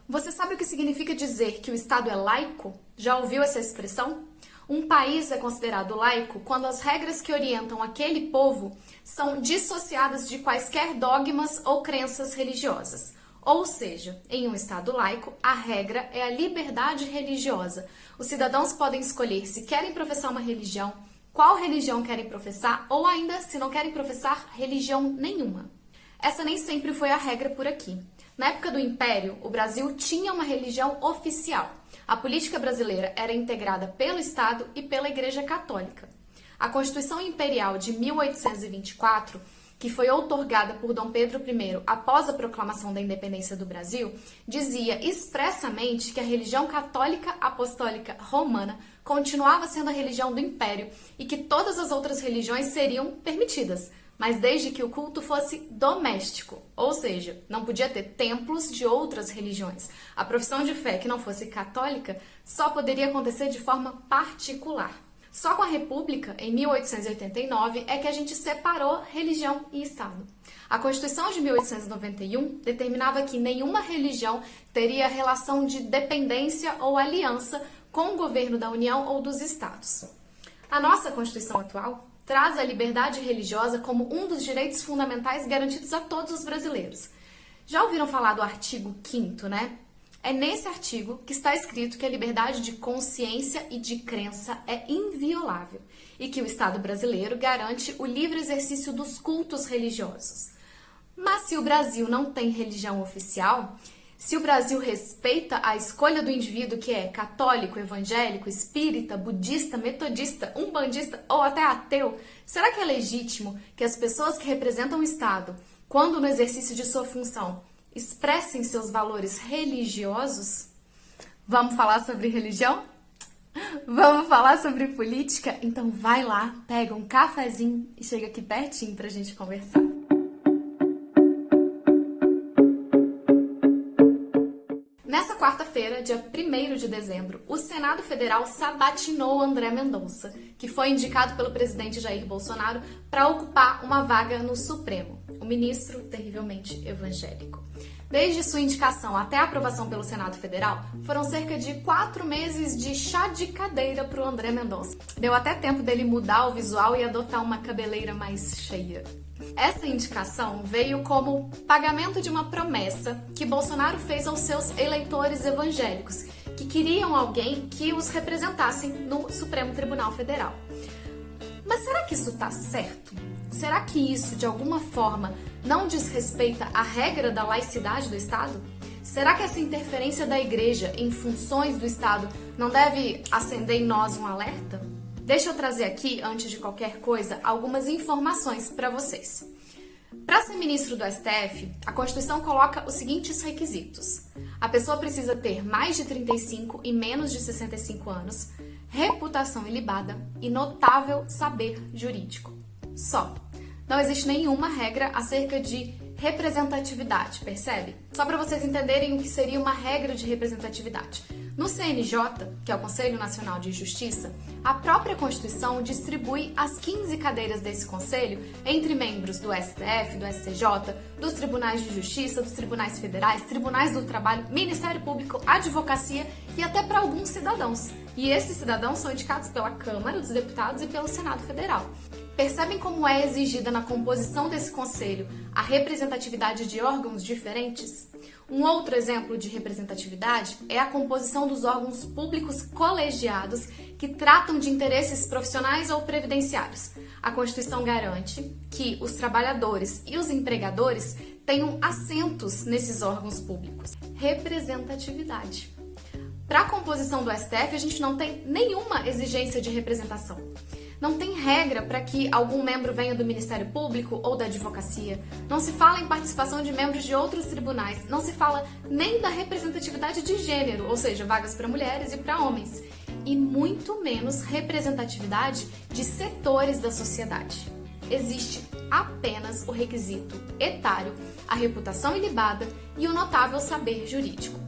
Você sabe o que significa dizer que o Estado é laico? Já ouviu essa expressão? Um país é considerado laico quando as regras que orientam aquele povo são dissociadas de quaisquer dogmas ou crenças religiosas. Ou seja, em um Estado laico, a regra é a liberdade religiosa. Os cidadãos podem escolher se querem professar uma religião, qual religião querem professar ou ainda, se não querem professar religião nenhuma. Essa nem sempre foi a regra por aqui. Na época do Império, o Brasil tinha uma religião oficial. A política brasileira era integrada pelo Estado e pela Igreja Católica. A Constituição Imperial de 1824, que foi outorgada por Dom Pedro I após a proclamação da independência do Brasil, dizia expressamente que a religião católica apostólica romana continuava sendo a religião do Império e que todas as outras religiões seriam permitidas, mas desde que o culto fosse doméstico, ou seja, não podia ter templos de outras religiões. A profissão de fé que não fosse católica só poderia acontecer de forma particular. Só com a República, em 1889, é que a gente separou religião e Estado. A Constituição de 1891 determinava que nenhuma religião teria relação de dependência ou aliança com o governo da União ou dos Estados. A nossa Constituição atual traz a liberdade religiosa como um dos direitos fundamentais garantidos a todos os brasileiros. Já ouviram falar do artigo 5º, né? É nesse artigo que está escrito que a liberdade de consciência e de crença é inviolável e que o Estado brasileiro garante o livre exercício dos cultos religiosos. Mas se o Brasil não tem religião oficial, se o Brasil respeita a escolha do indivíduo que é católico, evangélico, espírita, budista, metodista, umbandista ou até ateu, será que é legítimo que as pessoas que representam o Estado, quando no exercício de sua função, expressem seus valores religiosos? Vamos falar sobre religião? Vamos falar sobre política? Então vai lá, pega um cafezinho e chega aqui pertinho pra gente conversar. Nessa quarta-feira, dia 1º de dezembro, o Senado Federal sabatinou André Mendonça, que foi indicado pelo presidente Jair Bolsonaro para ocupar uma vaga no Supremo, o ministro terrivelmente evangélico. Desde sua indicação até a aprovação pelo Senado Federal, foram cerca de 4 meses de chá de cadeira para o André Mendonça. Deu até tempo dele mudar o visual e adotar uma cabeleira mais cheia. Essa indicação veio como pagamento de uma promessa que Bolsonaro fez aos seus eleitores evangélicos, que queriam alguém que os representasse no Supremo Tribunal Federal. Mas será que isso está certo? Será que isso, de alguma forma, não desrespeita a regra da laicidade do Estado? Será que essa interferência da Igreja em funções do Estado não deve acender em nós um alerta? Deixa eu trazer aqui, antes de qualquer coisa, algumas informações para vocês. Para ser ministro do STF, a Constituição coloca os seguintes requisitos. A pessoa precisa ter mais de 35 e menos de 65 anos, reputação ilibada e notável saber jurídico. Só. Não existe nenhuma regra acerca de representatividade, percebe? Só para vocês entenderem o que seria uma regra de representatividade. No CNJ, que é o Conselho Nacional de Justiça, a própria Constituição distribui as 15 cadeiras desse conselho entre membros do STF, do STJ, dos Tribunais de Justiça, dos Tribunais Federais, Tribunais do Trabalho, Ministério Público, Advocacia e até para alguns cidadãos. E esses cidadãos são indicados pela Câmara dos Deputados e pelo Senado Federal. Percebem como é exigida na composição desse conselho a representatividade de órgãos diferentes? Um outro exemplo de representatividade é a composição dos órgãos públicos colegiados que tratam de interesses profissionais ou previdenciários. A Constituição garante que os trabalhadores e os empregadores tenham assentos nesses órgãos públicos. Representatividade. Para a composição do STF, a gente não tem nenhuma exigência de representação. Não tem regra para que algum membro venha do Ministério Público ou da Advocacia. Não se fala em participação de membros de outros tribunais. Não se fala nem da representatividade de gênero, ou seja, vagas para mulheres e para homens. E muito menos representatividade de setores da sociedade. Existe apenas o requisito etário, a reputação ilibada e o notável saber jurídico.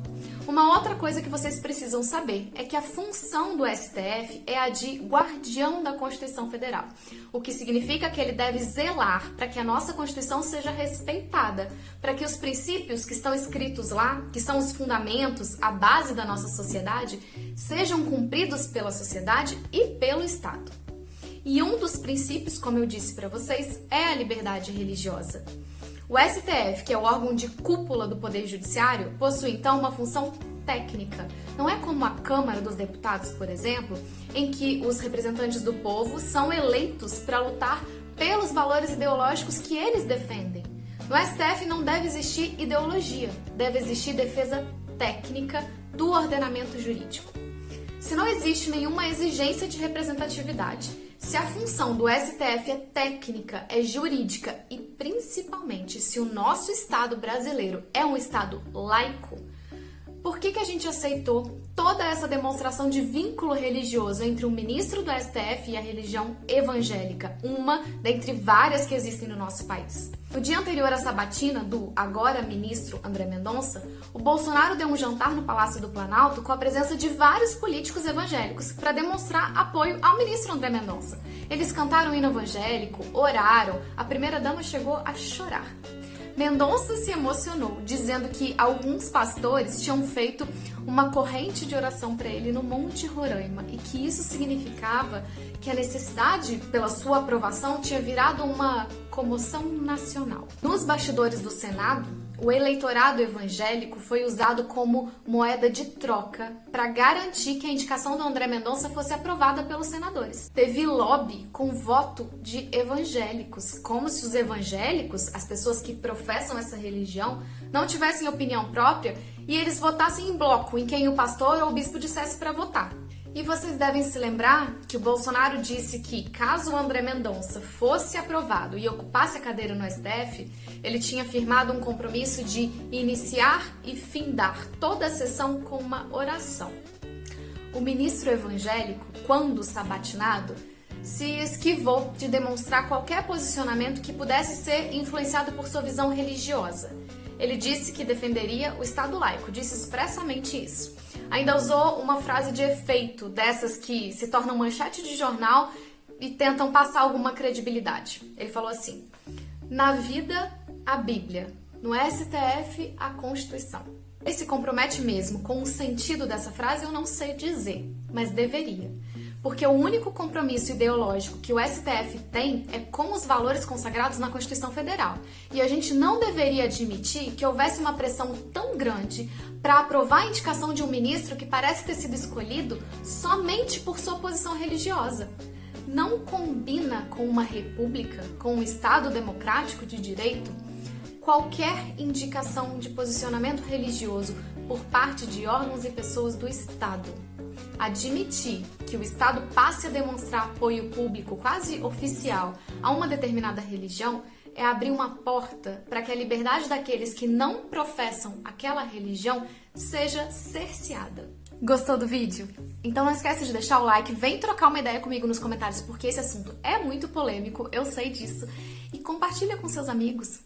Uma outra coisa que vocês precisam saber é que a função do STF é a de guardião da Constituição Federal, o que significa que ele deve zelar para que a nossa Constituição seja respeitada, para que os princípios que estão escritos lá, que são os fundamentos, a base da nossa sociedade, sejam cumpridos pela sociedade e pelo Estado. E um dos princípios, como eu disse para vocês, é a liberdade religiosa. O STF, que é o órgão de cúpula do Poder Judiciário, possui então uma função técnica. Não é como a Câmara dos Deputados, por exemplo, em que os representantes do povo são eleitos para lutar pelos valores ideológicos que eles defendem. No STF não deve existir ideologia, deve existir defesa técnica do ordenamento jurídico. Se não existe nenhuma exigência de representatividade, se a função do STF é técnica, é jurídica e principalmente se o nosso Estado brasileiro é um Estado laico, por que a gente aceitou toda essa demonstração de vínculo religioso entre o ministro do STF e a religião evangélica, uma dentre várias que existem no nosso país? No dia anterior à sabatina do agora ministro André Mendonça, o Bolsonaro deu um jantar no Palácio do Planalto com a presença de vários políticos evangélicos para demonstrar apoio ao ministro André Mendonça. Eles cantaram o hino evangélico, oraram, a primeira-dama chegou a chorar. Mendonça se emocionou, dizendo que alguns pastores tinham feito uma corrente de oração para ele no Monte Roraima e que isso significava que a necessidade pela sua aprovação tinha virado uma comoção nacional. Nos bastidores do Senado, o eleitorado evangélico foi usado como moeda de troca para garantir que a indicação do André Mendonça fosse aprovada pelos senadores. Teve lobby com voto de evangélicos, como se os evangélicos, as pessoas que professam essa religião, não tivessem opinião própria e eles votassem em bloco em quem o pastor ou o bispo dissesse para votar. E vocês devem se lembrar que o Bolsonaro disse que, caso o André Mendonça fosse aprovado e ocupasse a cadeira no STF, ele tinha firmado um compromisso de iniciar e findar toda a sessão com uma oração. O ministro evangélico, quando sabatinado, se esquivou de demonstrar qualquer posicionamento que pudesse ser influenciado por sua visão religiosa. Ele disse que defenderia o Estado laico, disse expressamente isso. Ainda usou uma frase de efeito, dessas que se tornam manchete de jornal e tentam passar alguma credibilidade. Ele falou assim: na vida, a Bíblia, no STF, a Constituição. Ele se compromete mesmo com o sentido dessa frase, eu não sei dizer, mas deveria. Porque o único compromisso ideológico que o STF tem é com os valores consagrados na Constituição Federal. E a gente não deveria admitir que houvesse uma pressão tão grande para aprovar a indicação de um ministro que parece ter sido escolhido somente por sua posição religiosa. Não combina com uma república, com um Estado democrático de direito, qualquer indicação de posicionamento religioso por parte de órgãos e pessoas do Estado. Admitir que o Estado passe a demonstrar apoio público quase oficial a uma determinada religião é abrir uma porta para que a liberdade daqueles que não professam aquela religião seja cerceada. Gostou do vídeo? Então não esquece de deixar o like, vem trocar uma ideia comigo nos comentários, porque esse assunto é muito polêmico, eu sei disso, e compartilha com seus amigos.